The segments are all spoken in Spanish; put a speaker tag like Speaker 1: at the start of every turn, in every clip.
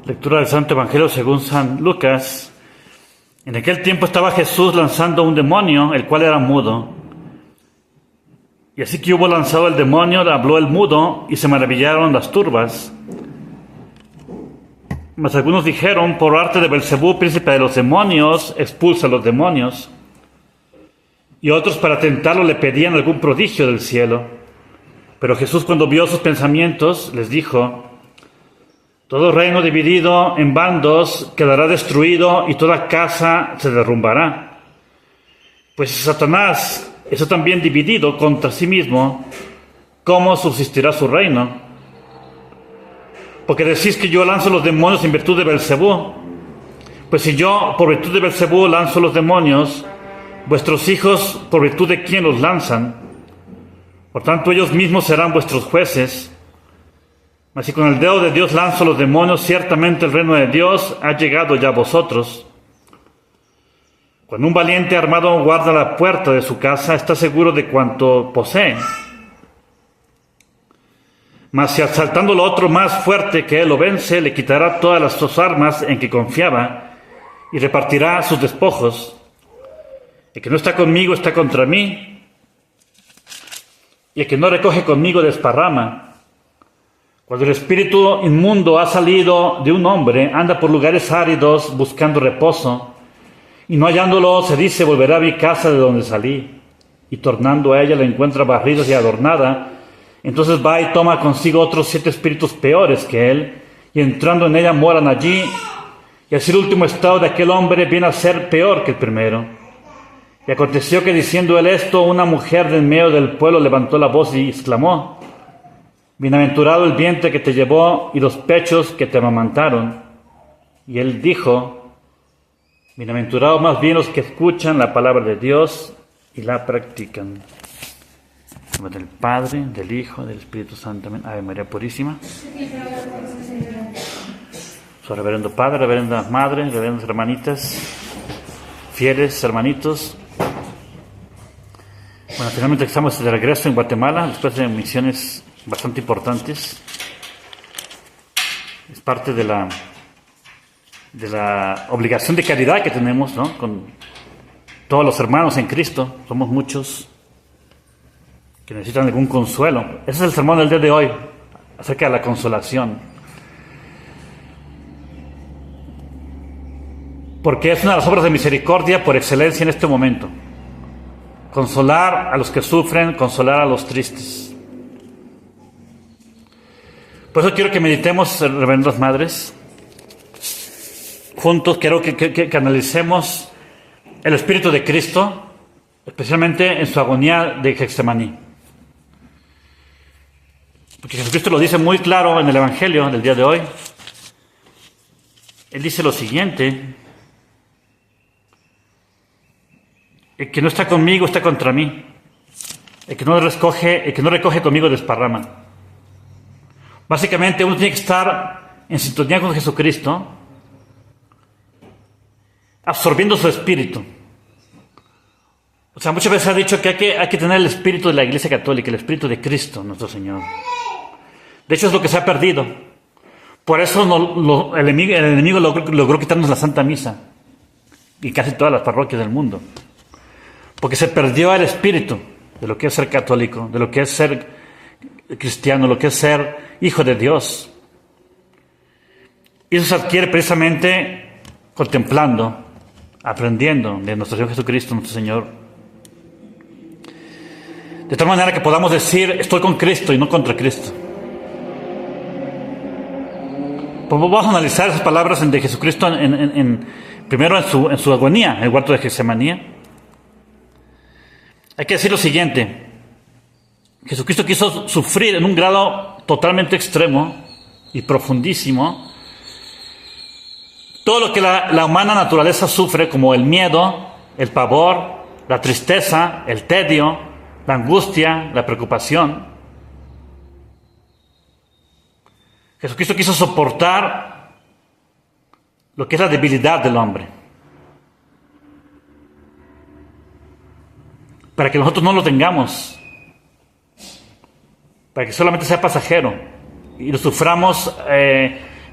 Speaker 1: Lectura del Santo Evangelio según San Lucas. En aquel tiempo estaba Jesús lanzando un demonio, el cual era mudo. Y así que hubo lanzado el demonio, habló el mudo, y se maravillaron las turbas. Mas algunos dijeron: por arte de Belcebú, príncipe de los demonios, expulsa a los demonios. Y otros, para tentarlo, le pedían algún prodigio del cielo. Pero Jesús, cuando vio sus pensamientos, les dijo: todo reino dividido en bandos quedará destruido, y toda casa se derrumbará. Pues si Satanás está también dividido contra sí mismo, ¿cómo subsistirá su reino? Porque decís que yo lanzo los demonios en virtud de Belcebú. Pues si yo, por virtud de Belcebú, lanzo los demonios, vuestros hijos, ¿por virtud de quién los lanzan? Por tanto, ellos mismos serán vuestros jueces. Mas si con el dedo de Dios lanzo los demonios, ciertamente el reino de Dios ha llegado ya a vosotros. Cuando un valiente armado guarda la puerta de su casa, está seguro de cuanto posee. Mas si asaltando lo otro más fuerte que él lo vence, le quitará todas las sus armas en que confiaba y repartirá sus despojos. El que no está conmigo está contra mí, y el que no recoge conmigo desparrama. Cuando el espíritu inmundo ha salido de un hombre, anda por lugares áridos buscando reposo, y no hallándolo, se dice: volverá a mi casa de donde salí. Y tornando a ella, la encuentra barrida y adornada. Entonces va y toma consigo otros 7 espíritus peores que él, y entrando en ella moran allí. Y así el último estado de aquel hombre viene a ser peor que el primero. Y aconteció que, diciendo él esto, una mujer de en medio del pueblo levantó la voz y exclamó: bienaventurado el vientre que te llevó y los pechos que te amamantaron. Y él dijo: bienaventurados más bien los que escuchan la palabra de Dios y la practican. En nombre del Padre, del Hijo, del Espíritu Santo. Amén. Ave María Purísima. Su reverendo Padre, reverenda Madre, reverendas hermanitas, fieles hermanitos. Bueno, finalmente estamos de regreso en Guatemala, después de misiones bastante importantes. Es parte de la obligación de caridad que tenemos, ¿no?, con todos los hermanos en Cristo. Somos muchos que necesitan algún consuelo. Ese es el sermón del día de hoy, acerca de la consolación. Porque es una de las obras de misericordia por excelencia en este momento. Consolar a los que sufren, consolar a los tristes. Por eso quiero que meditemos, reverendas madres, juntos. Quiero que analicemos el Espíritu de Cristo, especialmente en su agonía de Getsemaní. Porque Jesucristo lo dice muy claro en el Evangelio del día de hoy. Él dice lo siguiente: el que no está conmigo está contra mí. El que no recoge conmigo desparrama. Básicamente uno tiene que estar en sintonía con Jesucristo, absorbiendo su espíritu. O sea, muchas veces se ha dicho que hay que tener el espíritu de la Iglesia Católica, el espíritu de Cristo, nuestro Señor. De hecho, es lo que se ha perdido. Por eso el enemigo logró quitarnos la Santa Misa y casi todas las parroquias del mundo. Porque se perdió el espíritu de lo que es ser católico, de lo que es ser cristiano, lo que es ser hijo de Dios. Y eso se adquiere precisamente contemplando, aprendiendo de nuestro Señor Jesucristo, nuestro Señor. De tal manera que podamos decir: estoy con Cristo y no contra Cristo. Pues vamos a analizar esas palabras de Jesucristo primero en su agonía, en el huerto de Getsemaní. Hay que decir lo siguiente: Jesucristo quiso sufrir en un grado totalmente extremo y profundísimo todo lo que la humana naturaleza sufre, como el miedo, el pavor, la tristeza, el tedio, la angustia, la preocupación. Jesucristo quiso soportar lo que es la debilidad del hombre, para que nosotros no lo tengamos, para que solamente sea pasajero y lo suframos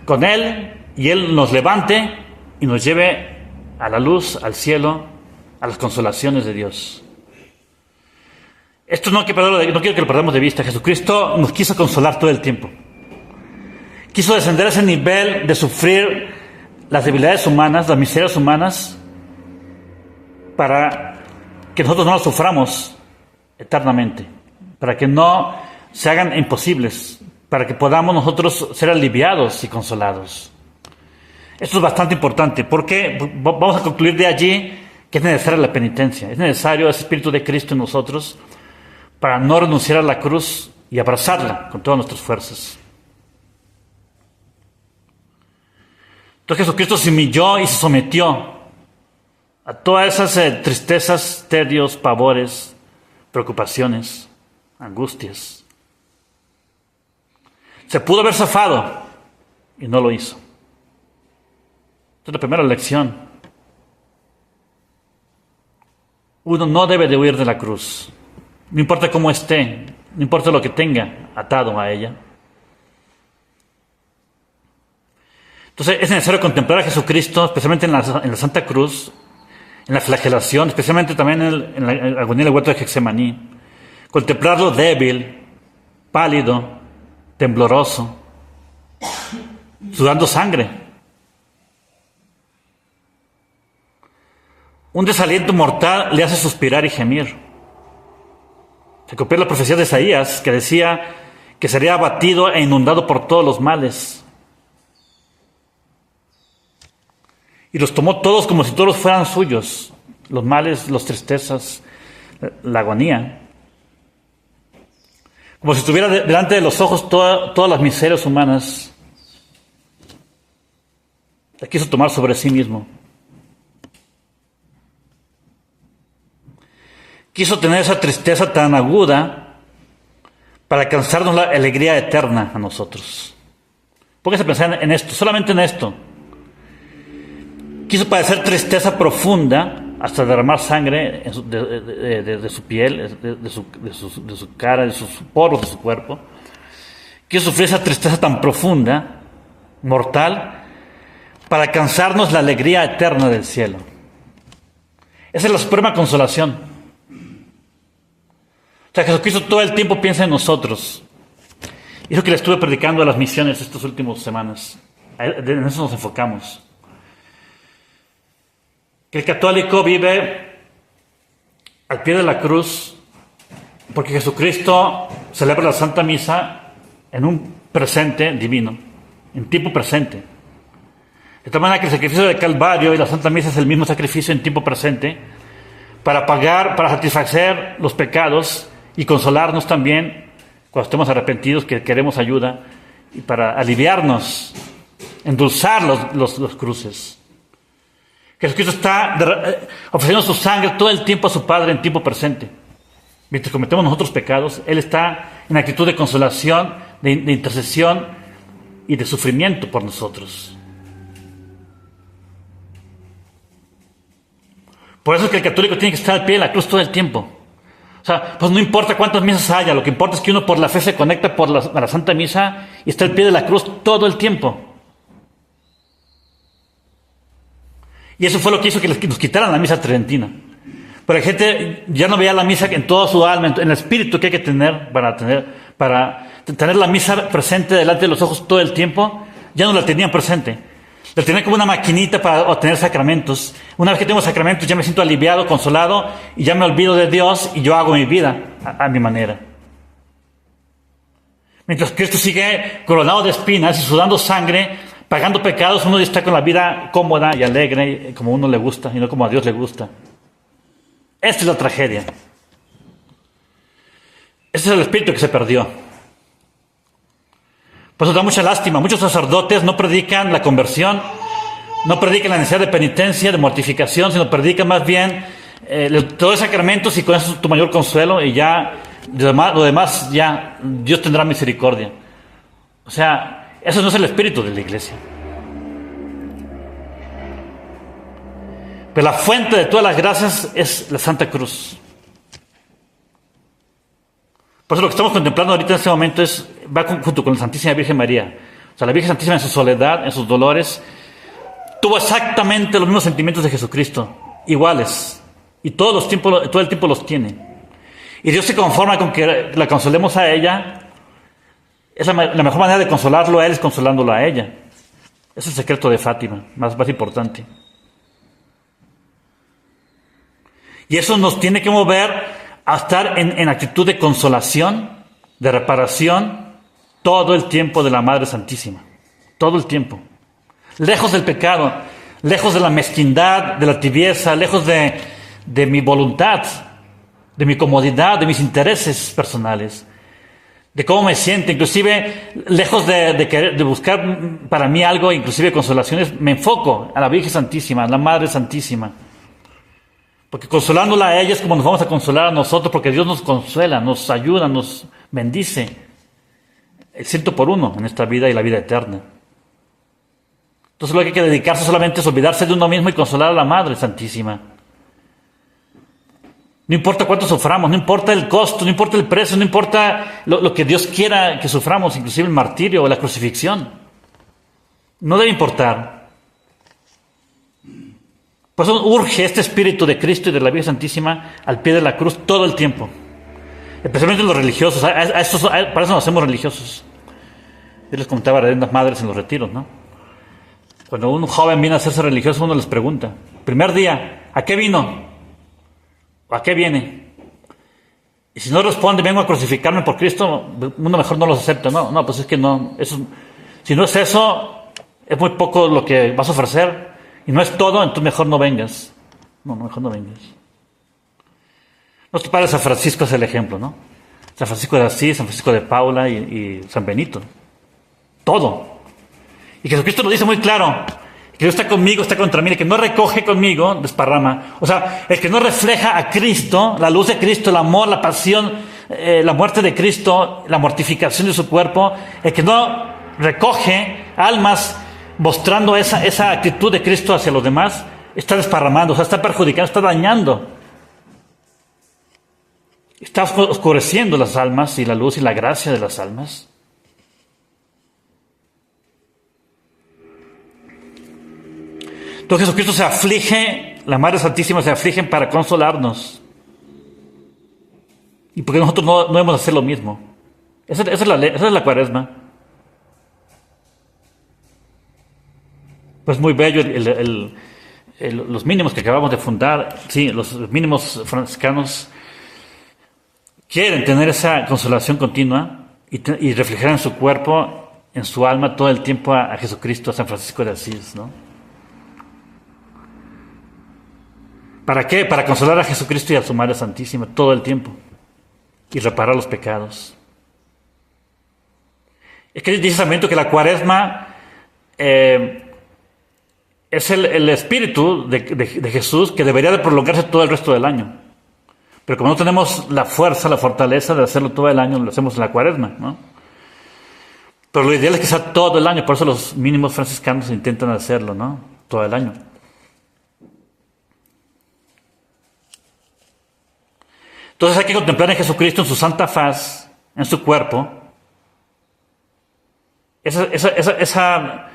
Speaker 1: con Él y Él nos levante y nos lleve a la luz, al cielo, a las consolaciones de Dios. Esto no quiero que lo perdamos de vista. Jesucristo nos quiso consolar todo el tiempo. Quiso descender a ese nivel de sufrir las debilidades humanas, las miserias humanas, para que nosotros no las suframos eternamente, para que no se hagan imposibles, para que podamos nosotros ser aliviados y consolados. Esto es bastante importante, porque vamos a concluir de allí que es necesaria la penitencia, es necesario ese Espíritu de Cristo en nosotros para no renunciar a la cruz y abrazarla con todas nuestras fuerzas. Entonces Jesucristo se humilló y se sometió a todas esas tristezas, tedios, pavores, preocupaciones, angustias. Se pudo haber zafado y no lo hizo. Esta es la primera lección. Uno no debe de huir de la cruz. No importa cómo esté, no importa lo que tenga atado a ella. Entonces es necesario contemplar a Jesucristo, especialmente en la Santa Cruz, en la flagelación, especialmente también en la agonía del huerto de Getsemaní. Contemplarlo débil, pálido, tembloroso, sudando sangre. Un desaliento mortal le hace suspirar y gemir. Se cumplió la profecía de Isaías, que decía que sería abatido e inundado por todos los males. Y los tomó todos como si todos fueran suyos, los males, las tristezas, la agonía. Como si tuviera delante de los ojos todas las miserias humanas. La quiso tomar sobre sí mismo. Quiso tener esa tristeza tan aguda para alcanzarnos la alegría eterna a nosotros. Póngase a pensar en esto, solamente en esto. Quiso padecer tristeza profunda hasta derramar sangre de su piel, de su cara, de sus poros de su cuerpo. Quiso sufrir esa tristeza tan profunda, mortal, para alcanzarnos la alegría eterna del cielo. Esa es la suprema consolación. O sea, Jesucristo todo el tiempo piensa en nosotros. Y eso que le estuve predicando a las misiones estas últimas semanas. En eso nos enfocamos. Que el católico vive al pie de la cruz porque Jesucristo celebra la Santa Misa en un presente divino, en tiempo presente. De tal manera que el sacrificio del Calvario y la Santa Misa es el mismo sacrificio en tiempo presente para pagar, para satisfacer los pecados y consolarnos también cuando estemos arrepentidos, que queremos ayuda, y para aliviarnos, endulzar los cruces. Jesucristo está ofreciendo su sangre todo el tiempo a su Padre en tiempo presente. Mientras cometemos nosotros pecados, Él está en actitud de consolación, de intercesión y de sufrimiento por nosotros. Por eso es que el católico tiene que estar al pie de la cruz todo el tiempo. O sea, pues no importa cuántas misas haya, lo que importa es que uno por la fe se conecta a la Santa Misa y está al pie de la cruz todo el tiempo. Y eso fue lo que hizo que nos quitaran la misa tridentina. Pero la gente ya no veía la misa en toda su alma, en el espíritu que hay que tener para tener la misa presente delante de los ojos todo el tiempo, ya no la tenían presente. La tenían como una maquinita para obtener sacramentos. Una vez que tengo sacramentos ya me siento aliviado, consolado, y ya me olvido de Dios y yo hago mi vida a mi manera. Mientras Cristo sigue coronado de espinas y sudando sangre, pagando pecados, uno está con la vida cómoda y alegre, como a uno le gusta, y no como a Dios le gusta. Esta es la tragedia. Este es el espíritu que se perdió. Por eso da mucha lástima. Muchos sacerdotes no predican la conversión, no predican la necesidad de penitencia, de mortificación, sino predican más bien todos los sacramentos y con eso es tu mayor consuelo y ya lo demás ya Dios tendrá misericordia. O sea, eso no es el espíritu de la iglesia. Pero la fuente de todas las gracias es la Santa Cruz. Por eso lo que estamos contemplando ahorita en este momento va junto con la Santísima Virgen María. O sea, la Virgen Santísima en su soledad, en sus dolores, tuvo exactamente los mismos sentimientos de Jesucristo, iguales. Y todo el tiempo los tiene. Y Dios se conforma con que la consolemos a ella. Es la mejor manera de consolarlo a Él es consolándolo a ella. Es el secreto de Fátima, más importante. Y eso nos tiene que mover a estar en actitud de consolación, de reparación, todo el tiempo de la Madre Santísima. Todo el tiempo. Lejos del pecado, lejos de la mezquindad, de la tibieza, lejos de mi voluntad, de mi comodidad, de mis intereses personales, de cómo me siento, inclusive lejos de buscar para mí algo, inclusive consolaciones, me enfoco a la Virgen Santísima, a la Madre Santísima. Porque consolándola a ella es como nos vamos a consolar a nosotros, porque Dios nos consuela, nos ayuda, nos bendice. El 100 por 1 en esta vida y la vida eterna. Entonces lo que hay que dedicarse solamente es olvidarse de uno mismo y consolar a la Madre Santísima. No importa cuánto suframos, no importa el costo, no importa el precio, no importa lo que Dios quiera que suframos, inclusive el martirio o la crucifixión. No debe importar. Por eso urge este espíritu de Cristo y de la Virgen Santísima al pie de la cruz todo el tiempo. Especialmente los religiosos. Para eso nos hacemos religiosos. Yo les contaba a las madres en los retiros, ¿no? Cuando un joven viene a hacerse religioso, uno les pregunta, primer día, ¿a qué vino? ¿A qué viene? Y si no responde, vengo a crucificarme por Cristo, uno mejor no los acepta. No, pues es que no. Si no es eso, es muy poco lo que vas a ofrecer. Y no es todo, entonces mejor no vengas. No, mejor no vengas. Nuestro padre San Francisco es el ejemplo, ¿no? San Francisco de Asís, San Francisco de Paula y San Benito. Todo. Y Jesucristo lo dice muy claro. Que Dios está conmigo, está contra mí. El que no recoge conmigo, desparrama. O sea, el que no refleja a Cristo, la luz de Cristo, el amor, la pasión, la muerte de Cristo, la mortificación de su cuerpo, el que no recoge almas mostrando esa actitud de Cristo hacia los demás, está desparramando, o sea, está perjudicando, está dañando. Está oscureciendo las almas y la luz y la gracia de las almas. Entonces Jesucristo se aflige, la Madre Santísima se afligen para consolarnos. ¿Y porque nosotros no debemos hacer lo mismo? Esa es la Cuaresma. Pues muy bello los mínimos que acabamos de fundar, sí, los mínimos franciscanos quieren tener esa consolación continua y reflejar en su cuerpo, en su alma, todo el tiempo a Jesucristo, a San Francisco de Asís, ¿no? ¿Para qué? Para consolar a Jesucristo y a su Madre Santísima todo el tiempo y reparar los pecados. Es que dice San Benito que la Cuaresma es el espíritu de Jesús que debería de prolongarse todo el resto del año. Pero como no tenemos la fuerza, la fortaleza de hacerlo todo el año, lo hacemos en la Cuaresma, ¿no? Pero lo ideal es que sea todo el año, por eso los mínimos franciscanos intentan hacerlo, ¿no? Todo el año. Entonces hay que contemplar en Jesucristo, en su santa faz, en su cuerpo, esa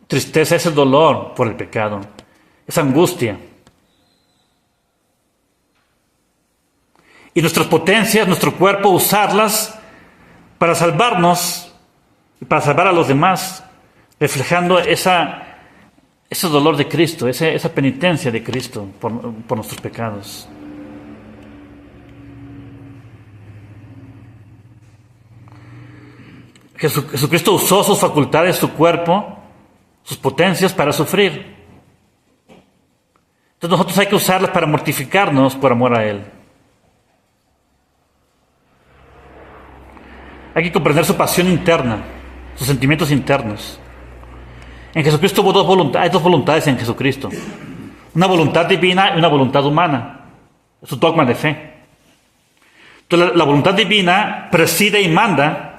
Speaker 1: tristeza, ese dolor por el pecado, esa angustia. Y nuestras potencias, nuestro cuerpo, usarlas para salvarnos y para salvar a los demás, reflejando ese dolor de Cristo, esa penitencia de Cristo por nuestros pecados. Jesucristo usó sus facultades, su cuerpo, sus potencias para sufrir. Entonces nosotros hay que usarlas para mortificarnos por amor a Él. Hay que comprender su pasión interna, sus sentimientos internos. En Jesucristo hubo hay dos voluntades en Jesucristo. Una voluntad divina y una voluntad humana. Es un dogma de fe. Entonces la voluntad divina preside y manda,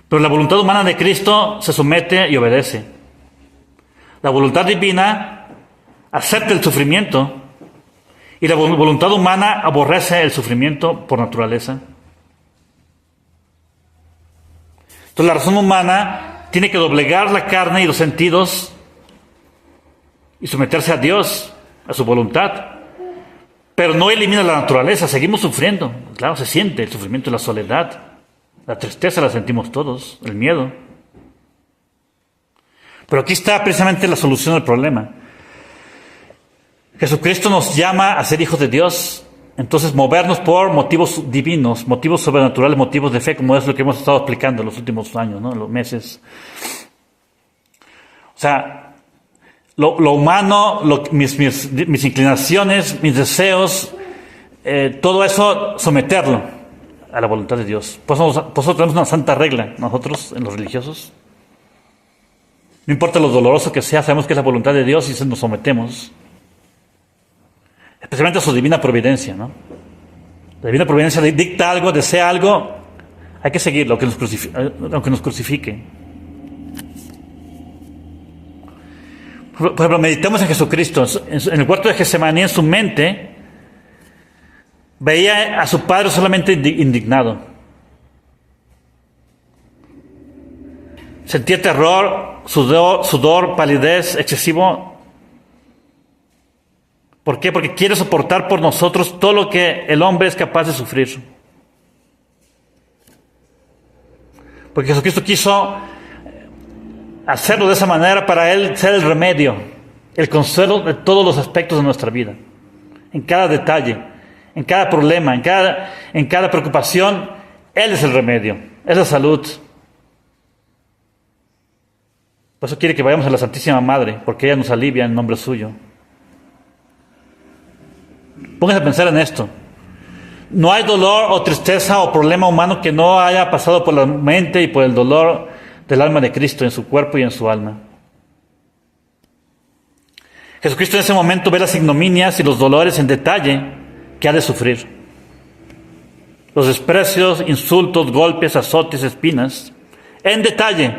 Speaker 1: pero la voluntad humana de Cristo se somete y obedece. La voluntad divina acepta el sufrimiento y la voluntad humana aborrece el sufrimiento por naturaleza. Entonces la razón humana tiene que doblegar la carne y los sentidos y someterse a Dios, a su voluntad. Pero no elimina la naturaleza, seguimos sufriendo. Claro, se siente el sufrimiento y la soledad. La tristeza la sentimos todos, el miedo. Pero aquí está precisamente la solución del problema. Jesucristo nos llama a ser hijos de Dios. Entonces, movernos por motivos divinos, motivos sobrenaturales, motivos de fe, como es lo que hemos estado explicando en los últimos años, ¿no? En los meses. O sea, lo humano, mis inclinaciones, mis deseos, todo eso someterlo a la voluntad de Dios. Por eso tenemos una santa regla, nosotros, en los religiosos. No importa lo doloroso que sea, sabemos que es la voluntad de Dios y nos sometemos. Especialmente a su divina providencia, ¿no? La divina providencia dicta algo, desea algo, hay que seguirlo, aunque nos crucifique. Por ejemplo, meditemos en Jesucristo. En el huerto de Getsemaní, en su mente, veía a su Padre solamente indignado. Sentía terror, sudor, palidez excesivo. ¿Por qué? Porque quiere soportar por nosotros todo lo que el hombre es capaz de sufrir. Porque Jesucristo quiso hacerlo de esa manera para Él ser el remedio, el consuelo de todos los aspectos de nuestra vida. En cada detalle, en cada problema, en cada preocupación, Él es el remedio, es la salud. Por eso quiere que vayamos a la Santísima Madre, porque ella nos alivia en nombre suyo. Pónganse a pensar en esto. No hay dolor o tristeza o problema humano que no haya pasado por la mente y por el dolor del alma de Cristo en su cuerpo y en su alma. Jesucristo en ese momento ve las ignominias y los dolores en detalle que ha de sufrir. Los desprecios, insultos, golpes, azotes, espinas, en detalle.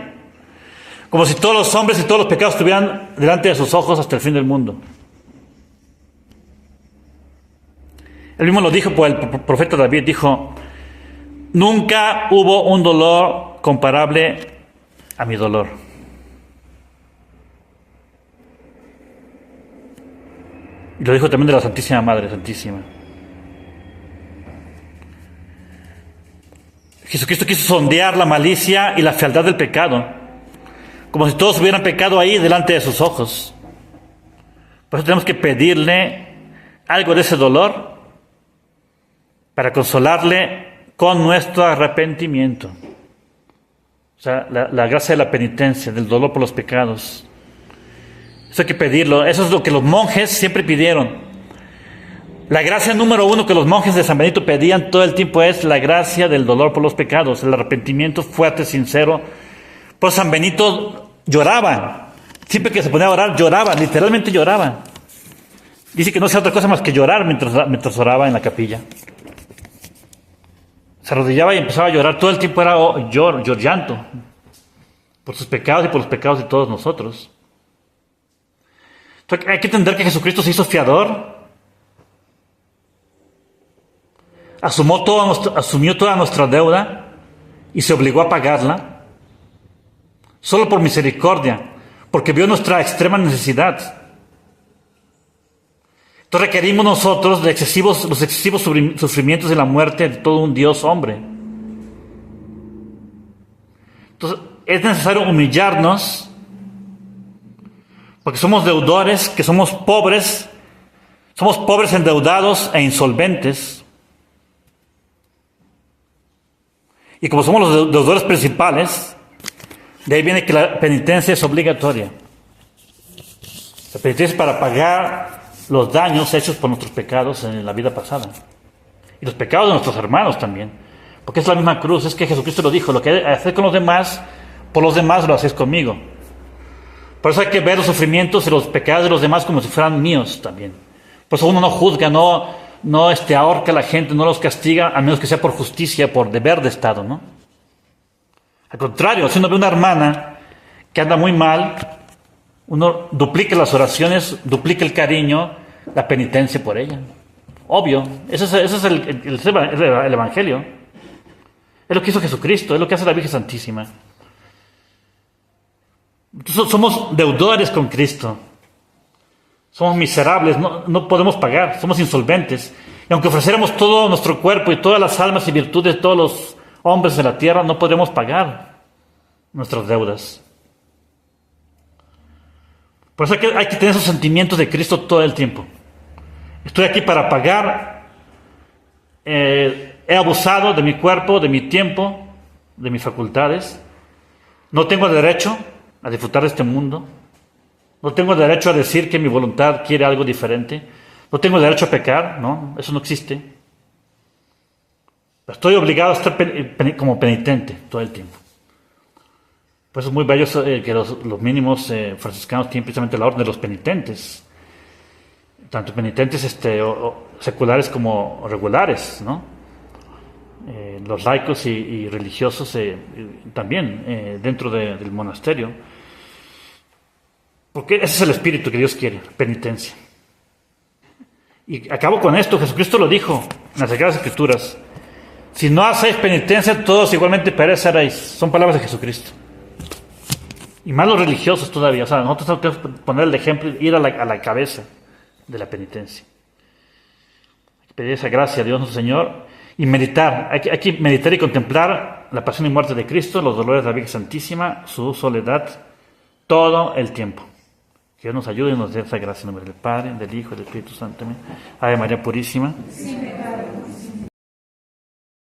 Speaker 1: Como si todos los hombres y todos los pecados estuvieran delante de sus ojos hasta el fin del mundo. Él mismo lo dijo por el profeta David, dijo: nunca hubo un dolor comparable a mi dolor. Y lo dijo también de la Santísima Madre Santísima. Jesucristo quiso sondear la malicia y la fealdad del pecado, como si todos hubieran pecado ahí delante de sus ojos. Por eso tenemos que pedirle algo de ese dolor para consolarle con nuestro arrepentimiento. O sea, la gracia de la penitencia, del dolor por los pecados. Eso hay que pedirlo. Eso es lo que los monjes siempre pidieron. La gracia número uno que los monjes de San Benito pedían todo el tiempo es la gracia del dolor por los pecados, el arrepentimiento fuerte, sincero. Pues San Benito lloraba. Siempre que se ponía a orar, lloraba, literalmente lloraba. Dice que no hacía otra cosa más que llorar mientras oraba en la capilla. Se arrodillaba y empezaba a llorar. Todo el tiempo era llanto. Por sus pecados y por los pecados de todos nosotros. Entonces, hay que entender que Jesucristo se hizo fiador. Asumió toda nuestra deuda y se obligó a pagarla. Solo por misericordia. Porque vio nuestra extrema necesidad. Entonces requerimos nosotros los excesivos sufrimientos y la muerte de todo un Dios hombre. Entonces es necesario humillarnos, porque somos deudores, que somos pobres endeudados e insolventes. Y como somos los deudores principales, de ahí viene que la penitencia es obligatoria. La penitencia es para pagar los daños hechos por nuestros pecados en la vida pasada. Y los pecados de nuestros hermanos también. Porque es la misma cruz, es que Jesucristo lo dijo: lo que haces con los demás, por los demás lo haces conmigo. Por eso hay que ver los sufrimientos y los pecados de los demás como si fueran míos también. Por eso uno no juzga, no ahorca a la gente, no los castiga, a menos que sea por justicia, por deber de Estado, ¿no? Al contrario, si uno ve una hermana que anda muy mal, uno duplica las oraciones, duplica el cariño, la penitencia por ella. Obvio, ese es el Evangelio. Es lo que hizo Jesucristo, es lo que hace la Virgen Santísima. Entonces, somos deudores con Cristo. Somos miserables, no podemos pagar, somos insolventes. Y aunque ofreciéramos todo nuestro cuerpo y todas las almas y virtudes de todos los hombres de la tierra, no podremos pagar nuestras deudas. Por eso hay que tener esos sentimientos de Cristo todo el tiempo. Estoy aquí para pagar. He abusado de mi cuerpo, de mi tiempo, de mis facultades. No tengo derecho a disfrutar de este mundo. No tengo derecho a decir que mi voluntad quiere algo diferente. No tengo derecho a pecar, ¿no? Eso no existe. Estoy obligado a estar como penitente todo el tiempo. Por eso es muy bello que los mínimos franciscanos tienen precisamente la orden de los penitentes. Tanto penitentes seculares como regulares, ¿no? Los laicos y religiosos también dentro del monasterio. Porque ese es el espíritu que Dios quiere, penitencia. Y acabo con esto, Jesucristo lo dijo en las Sagradas Escrituras: si no hacéis penitencia, todos igualmente pereceréis. Son palabras de Jesucristo. Y más los religiosos todavía. O sea, nosotros tenemos que poner el ejemplo, ir a la cabeza de la penitencia. Hay que pedir esa gracia a Dios nuestro Señor y meditar. Hay que meditar y contemplar la pasión y muerte de Cristo, los dolores de la Virgen Santísima, su soledad, todo el tiempo. Que Dios nos ayude y nos dé esa gracia en nombre del Padre, del Hijo y del Espíritu Santo. Amén. Ave María Purísima. Sí,